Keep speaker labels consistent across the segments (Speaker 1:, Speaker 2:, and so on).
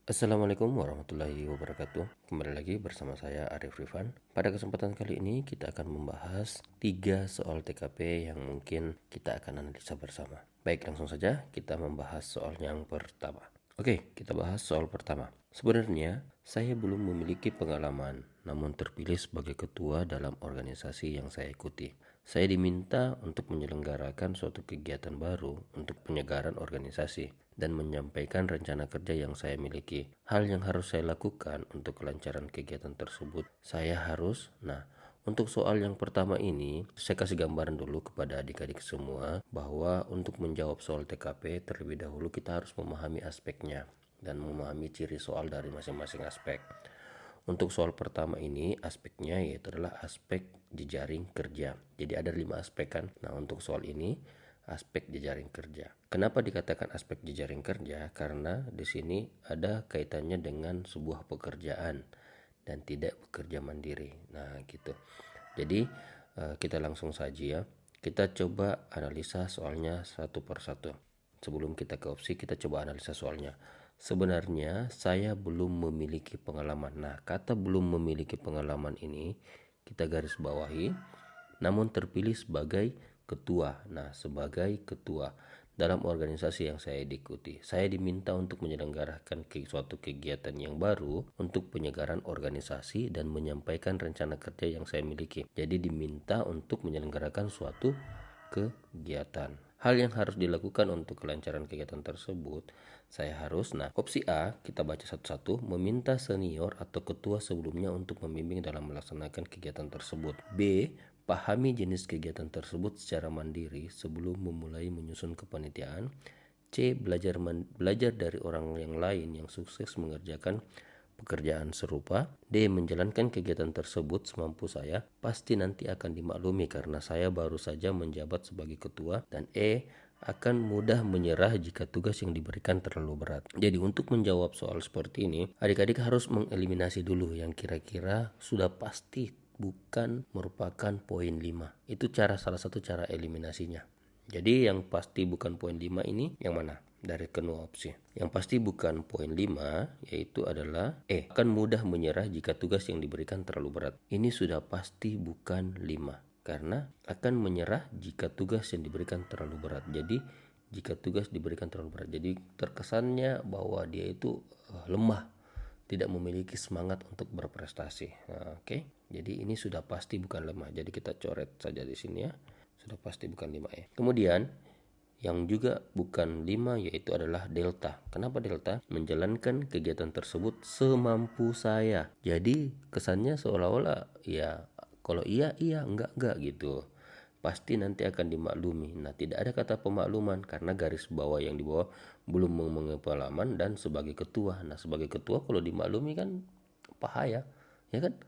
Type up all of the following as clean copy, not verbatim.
Speaker 1: Assalamualaikum warahmatullahi wabarakatuh. Kembali lagi bersama saya Arif Rifan. Pada kesempatan kali ini kita akan membahas 3 soal TKP yang mungkin kita akan analisa bersama. Baik, langsung saja kita membahas soal yang pertama. Oke, kita bahas soal pertama. Sebenarnya saya belum memiliki pengalaman, namun terpilih sebagai ketua dalam organisasi yang saya ikuti. Saya diminta untuk menyelenggarakan suatu kegiatan baru untuk penyegaran organisasi dan menyampaikan rencana kerja yang saya miliki. Hal yang harus saya lakukan untuk kelancaran kegiatan tersebut, untuk soal yang pertama ini, saya kasih gambaran dulu kepada adik-adik semua bahwa untuk menjawab soal TKP terlebih dahulu kita harus memahami aspeknya dan memahami ciri soal dari masing-masing aspek. Untuk soal pertama ini aspeknya yaitu adalah aspek jejaring kerja. Jadi ada 5 aspek kan. Nah, untuk soal ini aspek jejaring kerja. Kenapa dikatakan aspek jejaring kerja? Karena di sini ada kaitannya dengan sebuah pekerjaan dan tidak bekerja mandiri. Nah, gitu. Jadi kita langsung saja ya. Kita coba analisa soalnya satu persatu. Sebelum kita ke opsi, kita coba analisa soalnya. Sebenarnya saya belum memiliki pengalaman. Nah, kata belum memiliki pengalaman ini kita garis bawahi, namun terpilih sebagai ketua. Nah, sebagai ketua dalam organisasi yang saya ikuti, saya diminta untuk menyelenggarakan suatu kegiatan yang baru untuk penyegaran organisasi dan menyampaikan rencana kerja yang saya miliki. Jadi diminta untuk menyelenggarakan suatu kegiatan. Hal yang harus dilakukan untuk kelancaran kegiatan tersebut, opsi A, kita baca satu-satu, meminta senior atau ketua sebelumnya untuk membimbing dalam melaksanakan kegiatan tersebut. B, pahami jenis kegiatan tersebut secara mandiri sebelum memulai menyusun kepanitiaan. C, belajar dari orang yang lain yang sukses mengerjakan pekerjaan serupa. D, menjalankan kegiatan tersebut semampu saya, pasti nanti akan dimaklumi karena saya baru saja menjabat sebagai ketua. Dan E, akan mudah menyerah jika tugas yang diberikan terlalu berat. Jadi untuk menjawab soal seperti ini, adik-adik harus mengeliminasi dulu yang kira-kira sudah pasti bukan merupakan poin 5. Itu salah satu cara eliminasinya. Jadi yang pasti bukan poin 5 ini yang mana? Dari kedua opsi. Yang pasti bukan poin 5 yaitu adalah E, akan mudah menyerah jika tugas yang diberikan terlalu berat. Ini sudah pasti bukan 5 karena akan menyerah jika tugas yang diberikan terlalu berat. Jadi jika tugas diberikan terlalu berat, jadi terkesannya bahwa dia itu lemah, tidak memiliki semangat untuk berprestasi. Nah, oke. Jadi ini sudah pasti bukan lemah. Jadi kita coret saja di sini ya. Sudah pasti bukan 5 ya. Kemudian yang juga bukan 5 yaitu adalah delta. Kenapa delta? Menjalankan kegiatan tersebut semampu saya. Jadi kesannya seolah-olah ya kalau iya enggak gitu. Pasti nanti akan dimaklumi. Nah, tidak ada kata pemakluman karena garis bawah yang di bawah belum memiliki pengalaman dan sebagai ketua. Nah, sebagai ketua kalau dimaklumi kan bahaya, ya kan?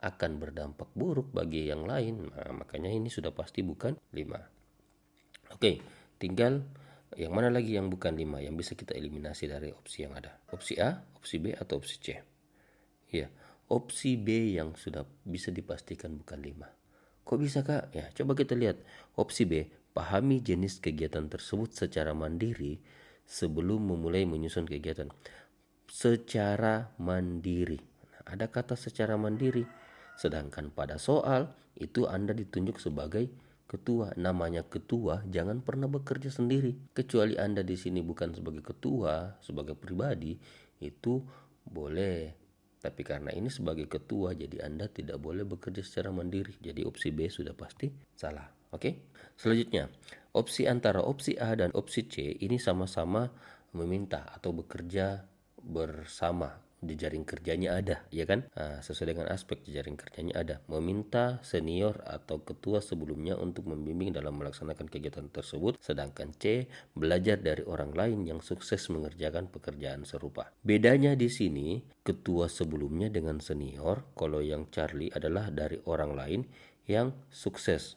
Speaker 1: Akan berdampak buruk bagi yang lain. Nah, makanya ini sudah pasti bukan 5. Oke, tinggal yang mana lagi yang bukan 5 yang bisa kita eliminasi dari opsi yang ada. Opsi A, opsi B, atau opsi C. Ya, opsi B yang sudah bisa dipastikan bukan 5. Kok bisa kak? Ya, coba kita lihat. Opsi B, pahami jenis kegiatan tersebut secara mandiri sebelum memulai menyusun kegiatan. Secara mandiri. Nah, ada kata secara mandiri. Sedangkan pada soal itu Anda ditunjuk sebagai ketua. Namanya ketua, jangan pernah bekerja sendiri. Kecuali Anda di sini bukan sebagai ketua, sebagai pribadi, itu boleh. Tapi karena ini sebagai ketua, jadi Anda tidak boleh bekerja secara mandiri. Jadi opsi B sudah pasti salah. Oke? Selanjutnya, opsi antara opsi A dan opsi C ini sama-sama meminta atau bekerja bersama. Jejaring kerjanya ada, ya kan? Nah, sesuai dengan aspek jejaring kerjanya ada. Meminta senior atau ketua sebelumnya untuk membimbing dalam melaksanakan kegiatan tersebut. Sedangkan C, belajar dari orang lain yang sukses mengerjakan pekerjaan serupa. Bedanya di sini, ketua sebelumnya dengan senior, kalau yang Charlie adalah dari orang lain yang sukses.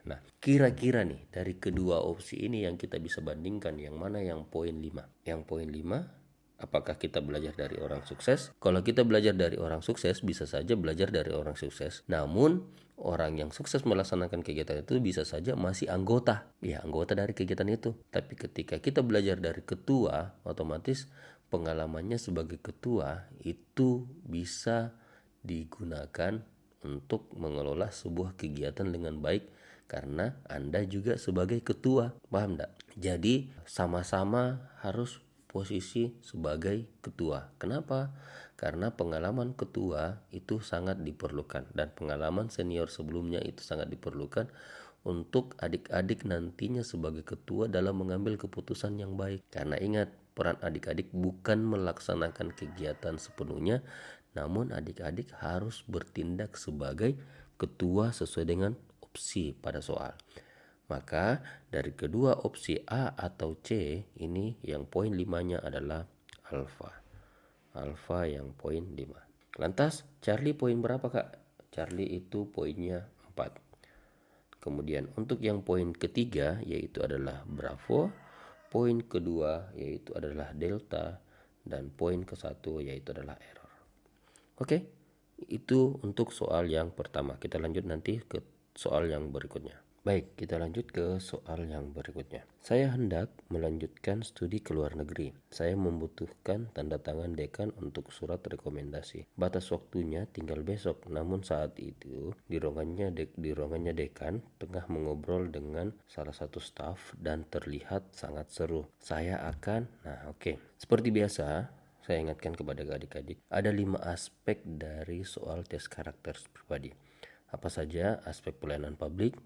Speaker 1: Nah, kira-kira nih dari kedua opsi ini yang kita bisa bandingkan yang mana yang poin 5? Yang poin 5, apakah kita belajar dari orang sukses? Kalau kita belajar dari orang sukses, bisa saja belajar dari orang sukses. Namun, orang yang sukses melaksanakan kegiatan itu bisa saja masih anggota dari kegiatan itu. Tapi ketika kita belajar dari ketua, otomatis pengalamannya sebagai ketua itu bisa digunakan untuk mengelola sebuah kegiatan dengan baik karena Anda juga sebagai ketua. Paham enggak? Jadi sama-sama harus posisi sebagai ketua. Kenapa? Karena pengalaman ketua itu sangat diperlukan dan pengalaman senior sebelumnya itu sangat diperlukan untuk adik-adik nantinya sebagai ketua dalam mengambil keputusan yang baik. Karena ingat, peran adik-adik bukan melaksanakan kegiatan sepenuhnya, namun adik-adik harus bertindak sebagai ketua sesuai dengan opsi pada soal. Maka dari kedua opsi A atau C ini yang poin 5-nya adalah alfa. Alfa yang poin 5. Lantas Charlie poin berapa, Kak? Charlie itu poinnya 4. Kemudian untuk yang poin ketiga yaitu adalah Bravo, poin kedua yaitu adalah Delta, dan poin ke-1 yaitu adalah error. Oke, itu untuk soal yang pertama. Kita lanjut nanti ke soal yang berikutnya. Baik, kita lanjut ke soal yang berikutnya. Saya hendak melanjutkan studi ke luar negeri. Saya membutuhkan tanda tangan dekan untuk surat rekomendasi. Batas waktunya tinggal besok, namun saat itu di ruangannya dekan tengah mengobrol dengan salah satu staf dan terlihat sangat seru. Seperti biasa, saya ingatkan kepada adik-adik, ada 5 aspek dari soal tes karakter pribadi. Apa saja? Aspek pelayanan publik,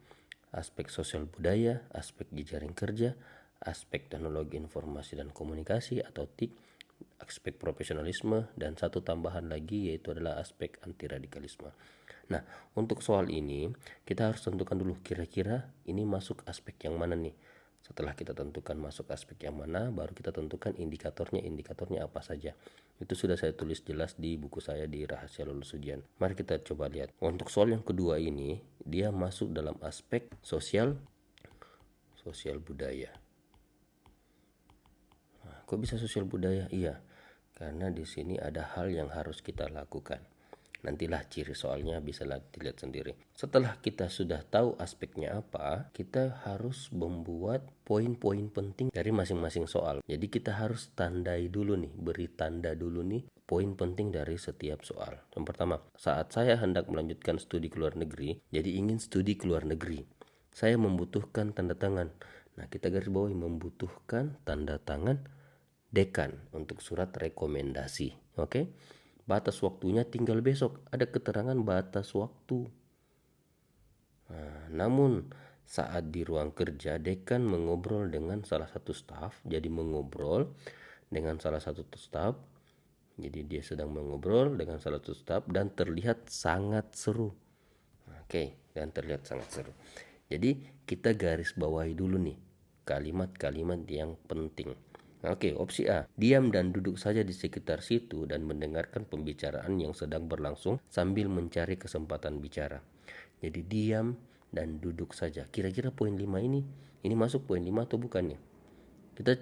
Speaker 1: aspek sosial budaya, aspek jejaring kerja, aspek teknologi informasi dan komunikasi atau TIK, aspek profesionalisme, dan satu tambahan lagi yaitu adalah aspek anti radikalisme. Nah, untuk soal ini kita harus tentukan dulu kira-kira ini masuk aspek yang mana nih. Setelah kita tentukan masuk aspek yang mana, baru kita tentukan indikatornya apa saja. Itu sudah saya tulis jelas di buku saya di Rahasia Lulus Ujian. Mari kita coba lihat. Untuk soal yang kedua ini, dia masuk dalam aspek sosial budaya. Nah, kok bisa sosial budaya? Iya, karena di sini ada hal yang harus kita lakukan. Nantilah ciri soalnya bisa dilihat sendiri. Setelah kita sudah tahu aspeknya apa, kita harus membuat poin-poin penting dari masing-masing soal. Jadi kita harus tandai dulu nih, beri tanda dulu nih poin penting dari setiap soal. Yang pertama, saat saya hendak melanjutkan studi ke luar negeri, jadi ingin studi ke luar negeri, saya membutuhkan tanda tangan. Nah, kita garis bawahi membutuhkan tanda tangan dekan untuk surat rekomendasi. Oke? Batas waktunya tinggal besok. Ada keterangan batas waktu. Nah, namun saat di ruang kerja dekan mengobrol dengan salah satu staf. Jadi mengobrol dengan salah satu staf. Jadi dia sedang mengobrol dengan salah satu staf dan terlihat sangat seru. Oke, dan terlihat sangat seru. Jadi kita garis bawahi dulu nih kalimat-kalimat yang penting. Oke, opsi A. Diam dan duduk saja di sekitar situ dan mendengarkan pembicaraan yang sedang berlangsung sambil mencari kesempatan bicara. Jadi diam dan duduk saja. Kira-kira poin 5 ini masuk poin 5 atau bukannya? Kita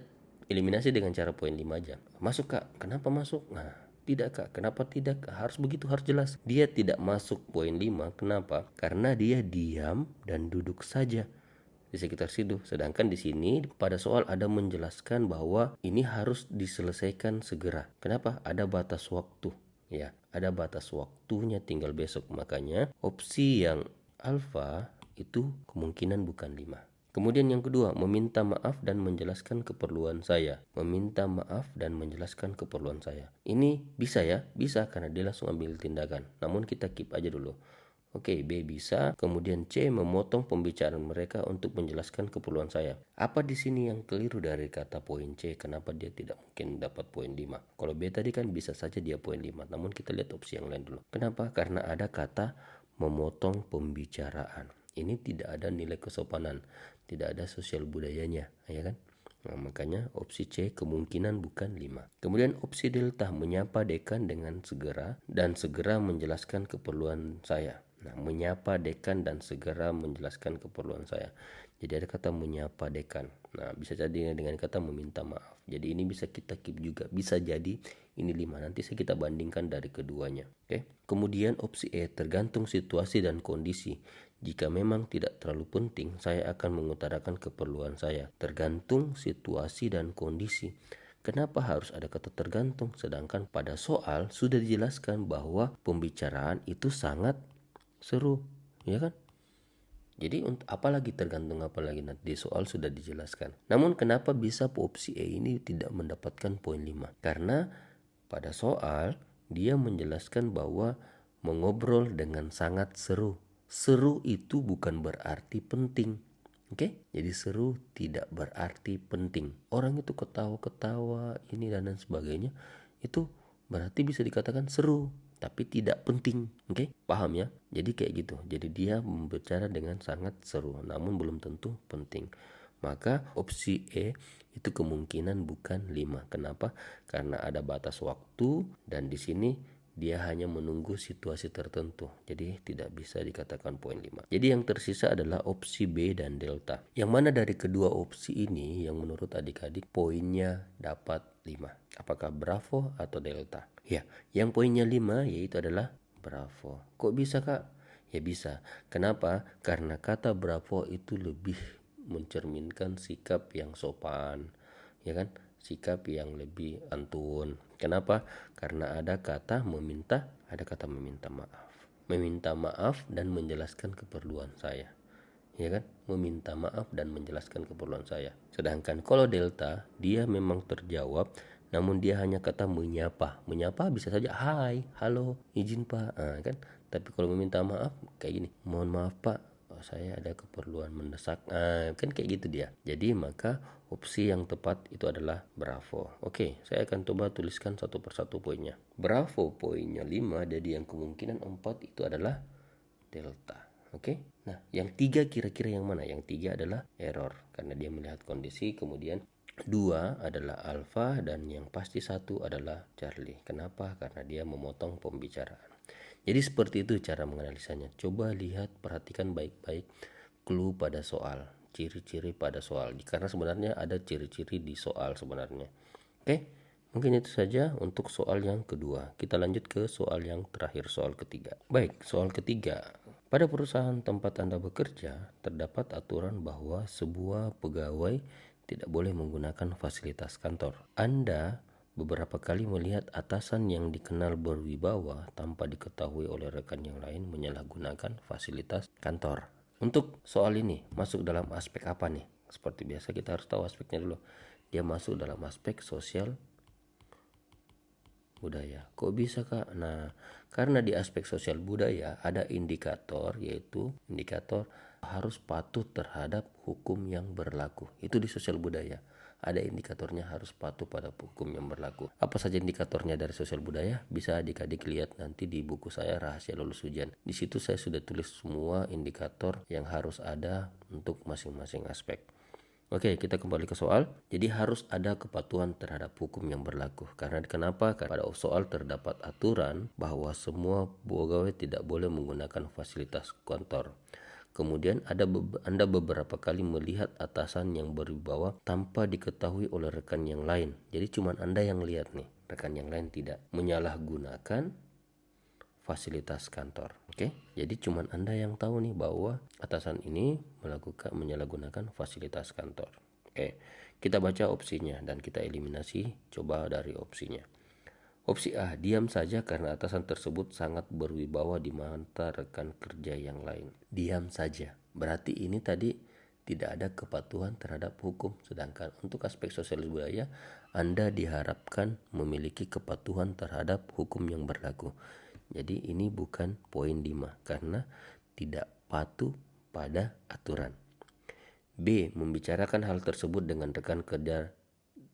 Speaker 1: eliminasi dengan cara poin 5 aja. Masuk, Kak. Kenapa masuk? Nah, tidak, Kak. Kenapa tidak? Harus begitu, harus jelas. Dia tidak masuk poin 5. Kenapa? Karena dia diam dan duduk saja di sekitar situ. Sedangkan di sini pada soal ada menjelaskan bahwa ini harus diselesaikan segera. Kenapa? Ada batas waktu. Ya, ada batas waktunya tinggal besok. Makanya opsi yang alfa itu kemungkinan bukan 5. Kemudian yang kedua, meminta maaf dan menjelaskan keperluan saya. Meminta maaf dan menjelaskan keperluan saya. Ini bisa ya? Bisa karena dia langsung ambil tindakan. Namun kita keep aja dulu. Oke, B bisa. Kemudian C, memotong pembicaraan mereka untuk menjelaskan keperluan saya. Apa di sini yang keliru dari kata poin C? Kenapa dia tidak mungkin dapat poin 5? Kalau B tadi kan bisa saja dia poin 5. Namun kita lihat opsi yang lain dulu. Kenapa? Karena ada kata memotong pembicaraan. Ini tidak ada nilai kesopanan, tidak ada sosial budayanya, ya kan? Nah, makanya opsi C kemungkinan bukan 5. Kemudian opsi delta, menyapa dekan dengan segera dan segera menjelaskan keperluan saya. Nah, menyapa dekan dan segera menjelaskan keperluan saya. Jadi ada kata menyapa dekan. Nah, bisa jadi dengan kata meminta maaf. Jadi ini bisa kita keep juga. Bisa jadi ini 5. Nanti kita bandingkan dari keduanya. Oke. Kemudian opsi E, tergantung situasi dan kondisi. Jika memang tidak terlalu penting, saya akan mengutarakan keperluan saya. Tergantung situasi dan kondisi. Kenapa harus ada kata tergantung? Sedangkan pada soal sudah dijelaskan bahwa pembicaraan itu sangat seru, ya kan? Jadi apalagi tergantung apalagi nanti di soal sudah dijelaskan. Namun kenapa bisa opsi E ini tidak mendapatkan poin 5? Karena pada soal dia menjelaskan bahwa mengobrol dengan sangat seru. Seru itu bukan berarti penting. Oke? Jadi seru tidak berarti penting. Orang itu ketawa-ketawa ini dan lain sebagainya, itu berarti bisa dikatakan seru tapi tidak penting. Oke? Paham ya? Jadi kayak gitu. Jadi dia berbicara dengan sangat seru namun belum tentu penting. Maka opsi E itu kemungkinan bukan 5. Kenapa? Karena ada batas waktu dan di sini dia hanya menunggu situasi tertentu. Jadi tidak bisa dikatakan poin 5. Jadi yang tersisa adalah opsi B dan delta. Yang mana dari kedua opsi ini yang menurut adik-adik poinnya dapat 5? Apakah Bravo atau delta? Ya, yang poinnya 5 yaitu adalah Bravo. Kok bisa, Kak? Ya bisa. Kenapa? Karena kata Bravo itu lebih mencerminkan sikap yang sopan, ya kan? Sikap yang lebih antun. Kenapa? Karena ada kata meminta maaf. Meminta maaf dan menjelaskan keperluan saya. Ya kan? Meminta maaf dan menjelaskan keperluan saya. Sedangkan kalau delta, dia memang terjawab namun dia hanya kata menyapa. Menyapa bisa saja hai, halo, izin Pak, kan? Tapi kalau meminta maaf kayak gini, mohon maaf Pak, saya ada keperluan mendesak, kan kayak gitu dia. Jadi maka opsi yang tepat itu adalah Bravo. Oke, saya akan coba tuliskan satu persatu poinnya. Bravo poinnya 5, jadi yang kemungkinan 4 itu adalah delta. Oke, nah yang 3 kira-kira yang mana? Yang 3 adalah error karena dia melihat kondisi, kemudian 2 adalah alpha dan yang pasti 1 adalah Charlie. Kenapa? Karena dia memotong pembicaraan. Jadi seperti itu cara menganalisanya. Coba lihat, perhatikan baik-baik clue pada soal, ciri-ciri pada soal. Karena sebenarnya ada ciri-ciri di soal sebenarnya. Oke, mungkin itu saja untuk soal yang kedua. Kita lanjut ke soal yang terakhir, soal ketiga. Baik, soal ketiga. Pada perusahaan tempat Anda bekerja, terdapat aturan bahwa sebuah pegawai tidak boleh menggunakan fasilitas kantor. Anda beberapa kali melihat atasan yang dikenal berwibawa tanpa diketahui oleh rekan yang lain menyalahgunakan fasilitas kantor. Untuk soal ini masuk dalam aspek apa nih? Seperti biasa kita harus tahu aspeknya dulu. Dia masuk dalam aspek sosial budaya. Kok bisa, Kak? Nah, karena di aspek sosial budaya ada indikator, yaitu indikator harus patuh terhadap hukum yang berlaku. Itu di sosial budaya. Ada indikatornya harus patuh pada hukum yang berlaku. Apa saja indikatornya dari sosial budaya? Bisa adik-adik lihat nanti di buku saya Rahasia Lulus Ujian. Di situ saya sudah tulis semua indikator yang harus ada untuk masing-masing aspek. Oke, kita kembali ke soal. Jadi harus ada kepatuhan terhadap hukum yang berlaku. Karena kenapa? Karena pada soal terdapat aturan bahwa semua pegawai tidak boleh menggunakan fasilitas kantor. Kemudian Anda beberapa kali melihat atasan yang berwibawa tanpa diketahui oleh rekan yang lain. Jadi cuma Anda yang lihat nih, rekan yang lain tidak. Menyalahgunakan fasilitas kantor. Oke, jadi cuma Anda yang tahu nih bahwa atasan ini menyalahgunakan fasilitas kantor. Oke, kita baca opsinya dan kita eliminasi coba dari opsinya. Opsi A, diam saja karena atasan tersebut sangat berwibawa di mata rekan kerja yang lain. Diam saja, berarti ini tadi tidak ada kepatuhan terhadap hukum. Sedangkan untuk aspek sosial budaya, Anda diharapkan memiliki kepatuhan terhadap hukum yang berlaku. Jadi ini bukan poin 5 karena tidak patuh pada aturan. B, membicarakan hal tersebut dengan rekan kerja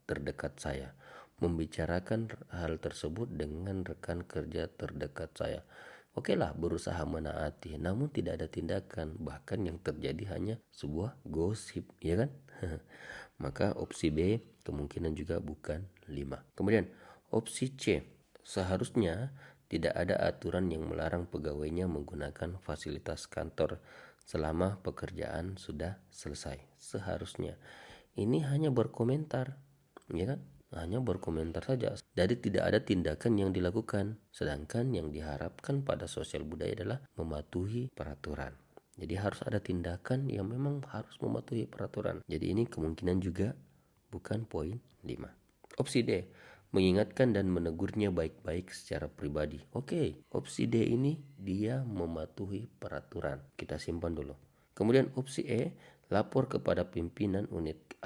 Speaker 1: terdekat saya. Membicarakan hal tersebut dengan rekan kerja terdekat saya. Oke lah, berusaha menaati, namun tidak ada tindakan, bahkan yang terjadi hanya sebuah gosip, ya kan? Maka opsi B kemungkinan juga bukan 5. Kemudian opsi C, seharusnya tidak ada aturan yang melarang pegawainya menggunakan fasilitas kantor selama pekerjaan sudah selesai. Seharusnya. Ini hanya berkomentar, ya kan? Hanya berkomentar saja. Jadi tidak ada tindakan yang dilakukan. Sedangkan yang diharapkan pada sosial budaya adalah mematuhi peraturan. Jadi harus ada tindakan yang memang harus mematuhi peraturan. Jadi ini kemungkinan juga bukan poin 5. Opsi D, mengingatkan dan menegurnya baik-baik secara pribadi. Oke, opsi D ini dia mematuhi peraturan. Kita simpan dulu. Kemudian opsi E, lapor kepada pimpinan unit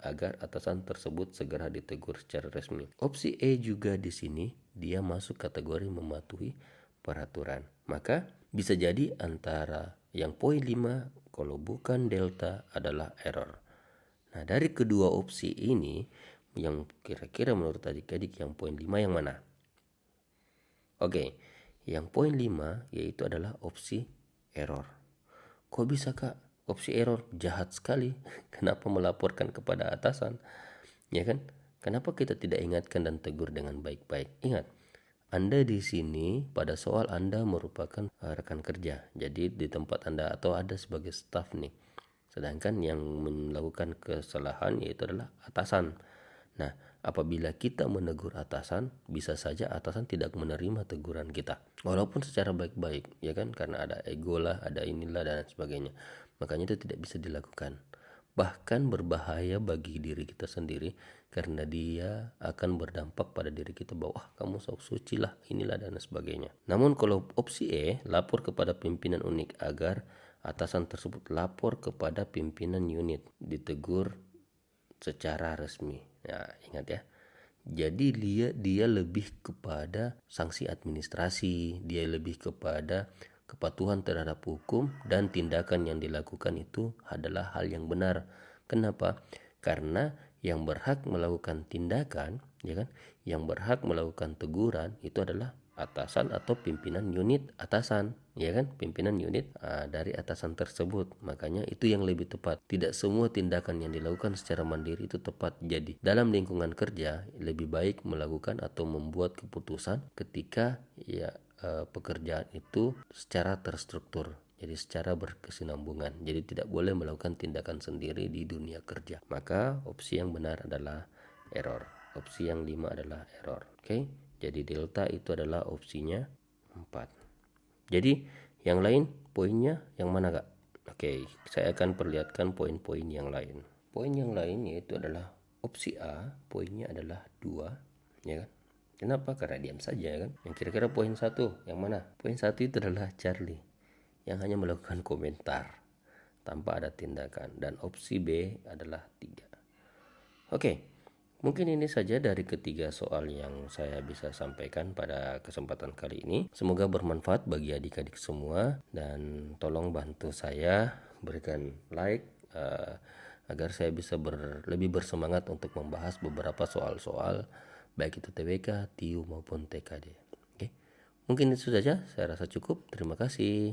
Speaker 1: agar atasan tersebut segera ditegur secara resmi. Opsi E juga di sini dia masuk kategori mematuhi peraturan. Maka bisa jadi antara yang poin 5 kalau bukan delta adalah error. Nah, dari kedua opsi ini, yang kira-kira menurut adik-adik yang poin 5 yang mana? Oke, yang poin 5 yaitu adalah opsi error. Kok bisa kak? Opsi error jahat sekali. Kenapa melaporkan kepada atasan? Ya kan? Kenapa kita tidak ingatkan dan tegur dengan baik-baik? Ingat, Anda di sini pada soal Anda merupakan rekan kerja. Jadi di tempat Anda atau ada sebagai staff nih. Sedangkan yang melakukan kesalahan yaitu adalah atasan. Nah, apabila kita menegur atasan, bisa saja atasan tidak menerima teguran kita. Walaupun secara baik-baik, ya kan? Karena ada ego lah, ada inilah dan sebagainya. Makanya itu tidak bisa dilakukan. Bahkan berbahaya bagi diri kita sendiri karena dia akan berdampak pada diri kita bahwa kamu sok suci lah, inilah dan sebagainya. Namun kalau opsi E, lapor kepada pimpinan unit agar atasan tersebut lapor kepada pimpinan unit, ditegur secara resmi. Ya, ingat ya. Jadi dia lebih kepada sanksi administrasi, dia lebih kepada kepatuhan terhadap hukum dan tindakan yang dilakukan itu adalah hal yang benar. Kenapa? Karena yang berhak melakukan tindakan, ya kan? Yang berhak melakukan teguran itu adalah atasan atau pimpinan unit atasan, ya kan, pimpinan unit dari atasan tersebut. Makanya itu yang lebih tepat. Tidak semua tindakan yang dilakukan secara mandiri itu tepat. Jadi dalam lingkungan kerja lebih baik melakukan atau membuat keputusan ketika ya pekerjaan itu secara terstruktur, jadi secara berkesinambungan. Jadi tidak boleh melakukan tindakan sendiri di dunia kerja. Maka opsi yang benar adalah error. Opsi yang 5 adalah error. Oke. Jadi delta itu adalah opsinya 4. Jadi yang lain poinnya yang mana kak? Oke, saya akan perlihatkan poin-poin yang lain. Poin yang lain yaitu adalah opsi A, poinnya adalah 2, ya kan? Kenapa? Karena diam saja kan. Yang kira-kira poin 1 yang mana? Poin 1 itu adalah Charlie yang hanya melakukan komentar tanpa ada tindakan, dan opsi B adalah 3. Oke. Mungkin ini saja dari ketiga soal yang saya bisa sampaikan pada kesempatan kali ini. Semoga bermanfaat bagi adik-adik semua dan tolong bantu saya berikan like agar saya bisa lebih bersemangat untuk membahas beberapa soal-soal baik itu TBK, TIU maupun TKD. Oke. Mungkin itu saja, saya rasa cukup. Terima kasih.